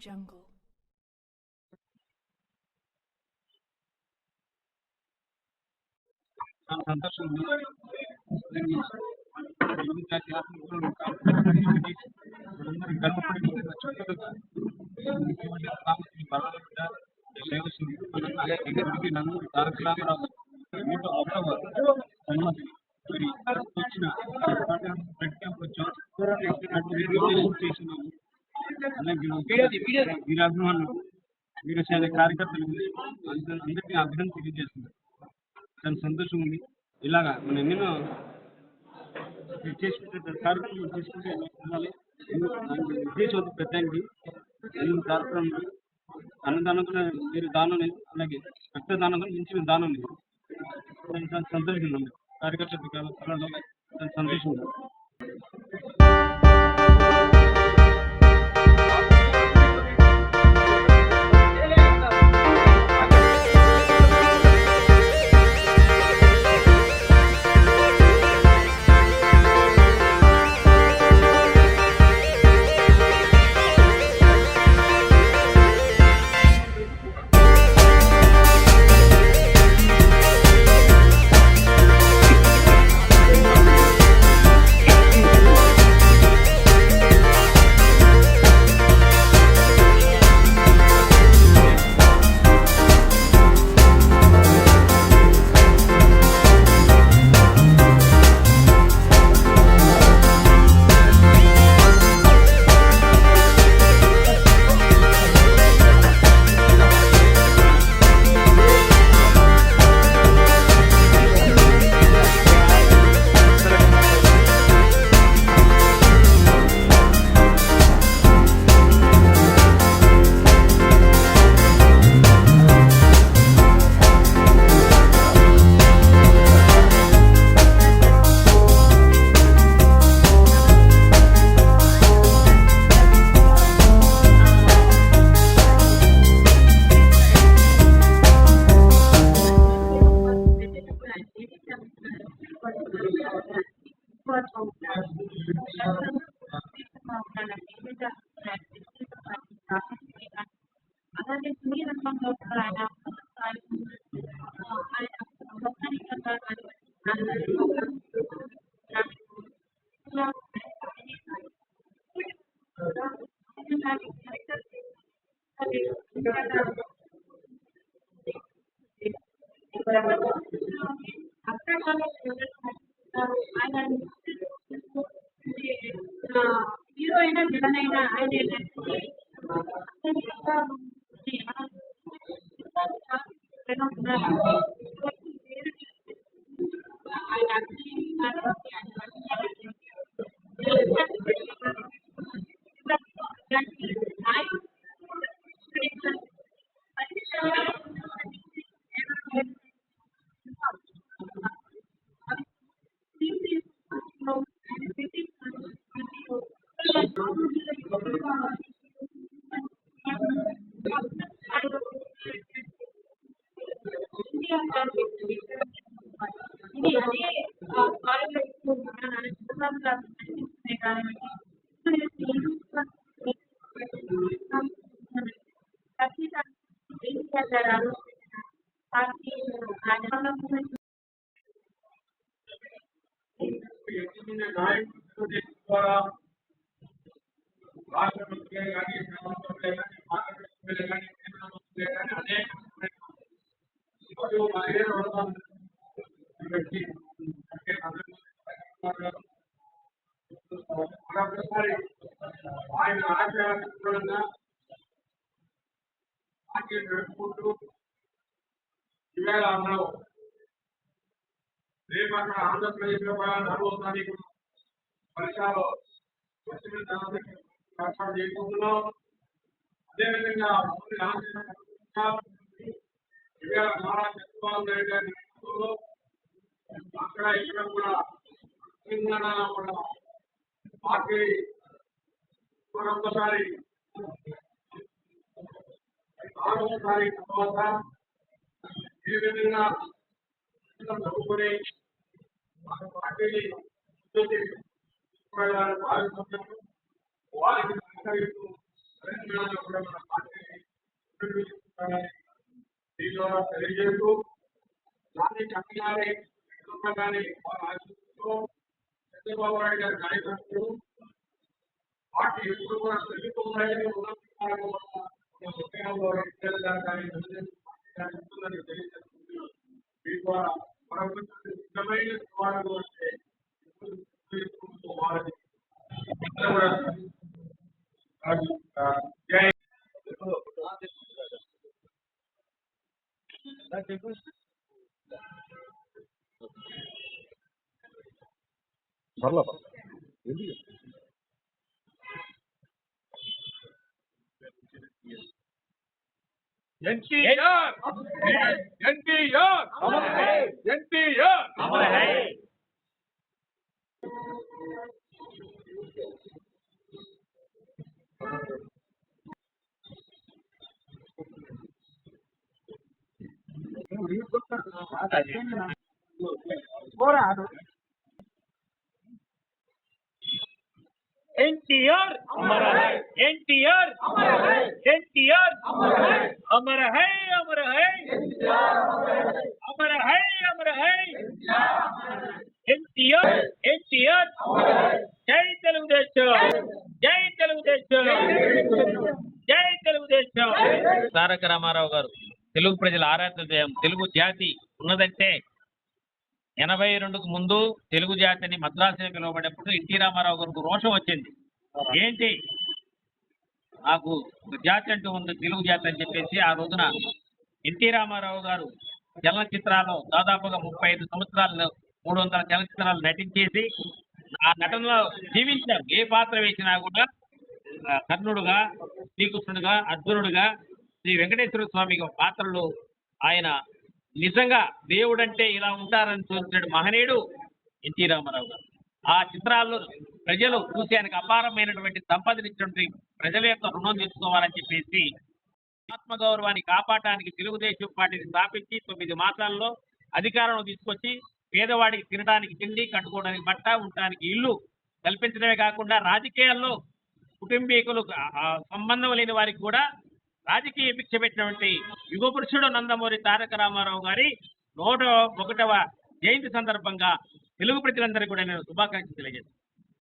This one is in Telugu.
Jungle. వీరశైల కార్యకర్తలు అందరికీ అభినందన తెలియజేస్తున్నారు. చాలా సంతోషం ఉంది. ఇలాగా మనం ఎన్నెన్నో చేసుకుంటే కార్యక్రమం చేసుకుంటే ఉద్దేశం పెద్దానికి ఎన్ని కార్యక్రమాలు అన్నదానం కూడా మీరు దానం లేదు, అలాగే రక్త దానం కూడా మించిన దానం లేదు. చాలా సంతోషంగా ఉంది. కార్యకర్తలు చాలా సంతోషంగా ఉంది. హీరో అయినా విలన్ అయినా ఆయన ఆయన ఆశయానుగుణంగా పార్టీని నడుపుకుంటూ ఇవాళ అన్నావు రేపు అక్కడ ఆంధ్రప్రదేశ్లో కూడా 4వ తారీఖు వర్షాలు ఏర్పాటు చేయబోతున్నాం. అదేవిధంగా ఇవాళ నారా చంద్రబాబు నాయుడు గారి నేతృత్వంలో అక్కడ ఇక్కడ కూడా తెలంగాణ కూడా పార్టీ మరొకసారి 4వ తారీఖు తర్వాత ఏ విధంగా చదువుకుని పార్టీని భావిస్తున్నారు వారికి సహకరిస్తూ తెలంగాణలో కూడా మన పార్టీని పునరుద్ధరించాలని దీనిలో తెలియజేస్తూ గాంధీ కమియాలి కానీ ఆశిస్తూ చంద్రబాబు నాయుడు గారి నాయకత్వం పార్టీ ఎప్పుడు కూడా తెలుగుతున్నాయని ఉద్యమంలో కానీ ఉంటుందని తెలియజేస్తుంది. మీ ద్వారా ప్రభుత్వం నిజమైన సవాళ్ళు అంటే వారిని జై ఎన్టీఆర్ ఎన్టీఆర్ ఎన్టీఆర్ ఎన్టీఆర్ ఎన్టీఆర్ ఎన్టీఆర్ అమర హై అమర హై అమర హై అమర హై ఎన్టీఆర్ ఎన్టీఆర్ జై తెలుగుదేశం జై తెలుగుదేశం జై తెలుగుదేశం. తారక రామారావు గారు తెలుగు ప్రజల ఆరాధ్య దైవం. తెలుగు జాతి ఉన్నదంటే 82కు ముందు తెలుగు జాతిని మద్రాసుని పిలువబడేప్పుడు ఎన్టీ రామారావు గారికి రోషం వచ్చింది. ఏంటి నాకు జాతి అంటూ ఉంది తెలుగు జాతి అని చెప్పేసి ఆ రోజున ఎన్టీ రామారావు గారు చలనచిత్రాల్లో దాదాపుగా 35 సంవత్సరాలు 300 చలనచిత్రాలు నటించేసి ఆ నటనలో జీవించారు. ఏ పాత్ర వేసినా కూడా కర్ణుడుగా, శ్రీకృష్ణుడుగా, అర్జునుడుగా, శ్రీ వెంకటేశ్వర స్వామి పాత్రలు ఆయన నిజంగా దేవుడంటే ఇలా ఉంటారని చూసిన మహనీయుడు ఎన్టీ రామారావు గారు. ఆ చిత్రాల్లో ప్రజలు చూసి ఆయనకు అపారమైనటువంటి సంపదనిచ్చినటువంటి ప్రజల యొక్క రుణం తీసుకోవాలని చెప్పేసి ఆత్మగౌరవాన్ని కాపాడటానికి తెలుగుదేశం పార్టీని స్థాపించి 9 మాసాల్లో అధికారంలో తీసుకొచ్చి పేదవాడికి తినడానికి తిండి, కట్టుకోవడానికి బట్ట, ఉండడానికి ఇల్లు కల్పించడమే కాకుండా రాజకీయాల్లో కుటుంబీకులు సంబంధం లేని వారికి కూడా రాజకీయ భిక్ష పెట్టినటువంటి యుగ పురుషుడు నందమూరి తారక రామారావు గారి 101వ జయంతి సందర్భంగా తెలుగు ప్రజలందరికీ కూడా నేను శుభాకాంక్షలు తెలియజేస్తాను.